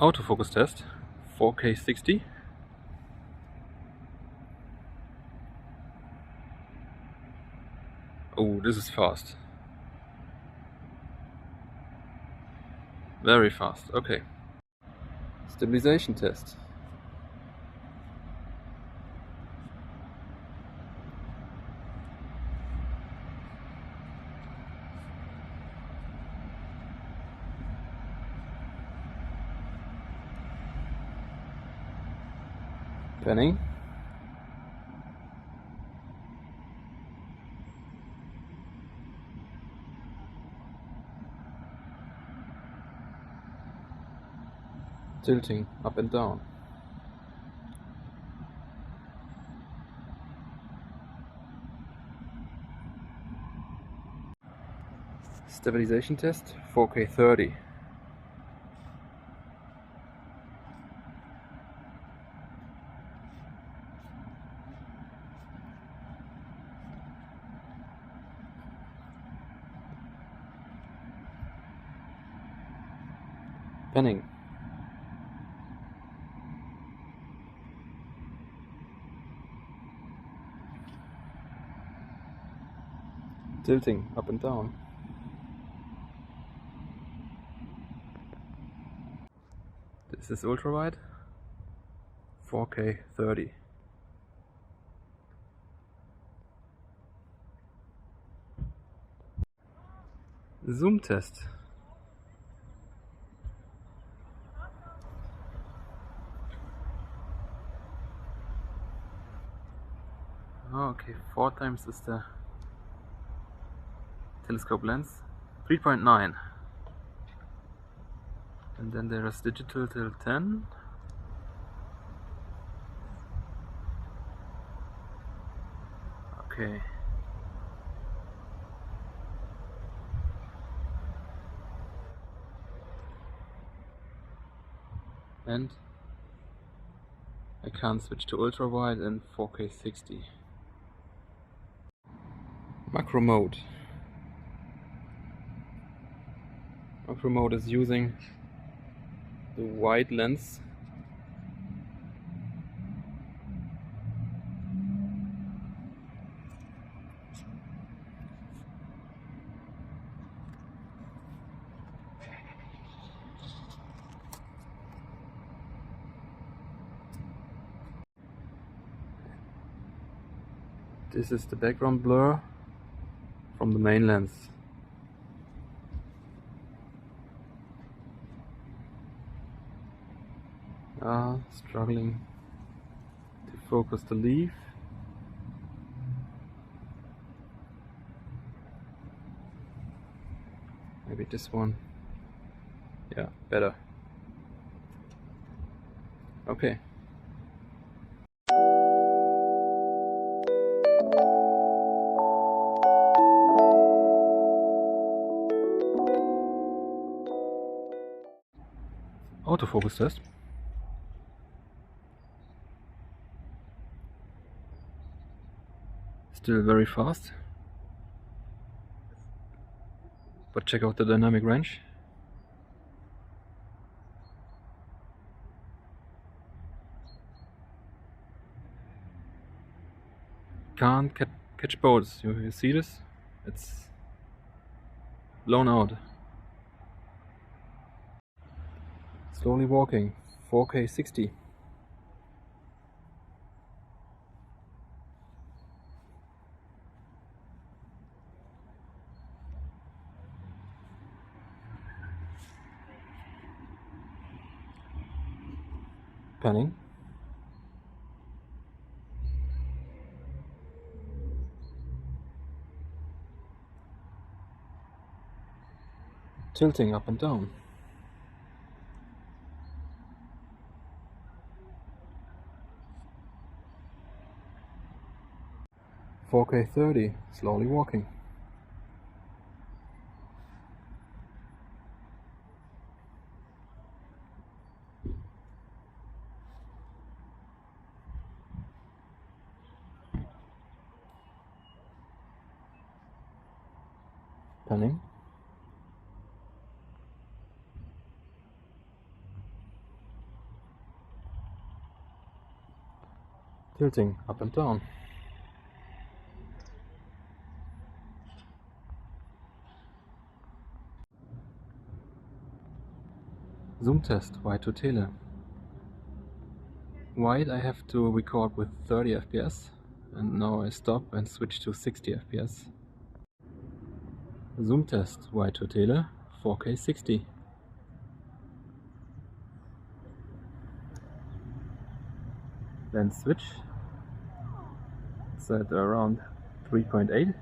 Autofocus test, 4K 60. Oh, this is fast. Very fast, okay. Stabilization test. Panning. Tilting up and down. Stabilization test, 4K 30. Panning. Tilting up and down. This is ultra wide, 4K 30. Zoom test. Oh, okay, 4 times is the telescope lens, 3.9. And then there is digital till 10. Okay. And I can't switch to ultra wide and 4K 60. Macro mode. Macro mode is using the wide lens. This is the background blur from the main lens. Struggling to focus the leaf. Maybe this one. Yeah, better. Okay. Autofocus test. Still very fast. But check out the dynamic range. Can't catch boats. You see this? It's blown out. Slowly walking, 4K 60. Panning. Tilting up and down. "4K 30, slowly walking. Panning. tilting up and down. Zoom test, wide to tele. Wide I have to record with 30 fps, and now I stop and switch to 60 fps. Zoom test, wide to tele, 4K 60. Then switch, it's at around 3.8.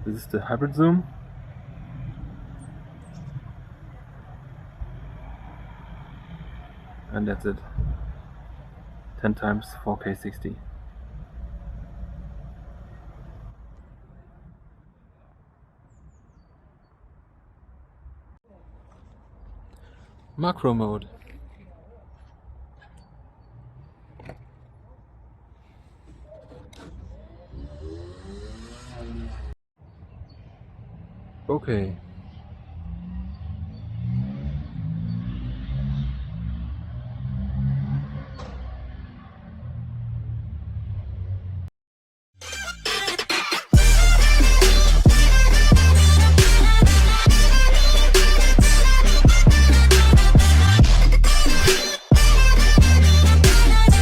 This is the hybrid zoom. And that's it. 10 times 4K 60. Macro mode. Okay,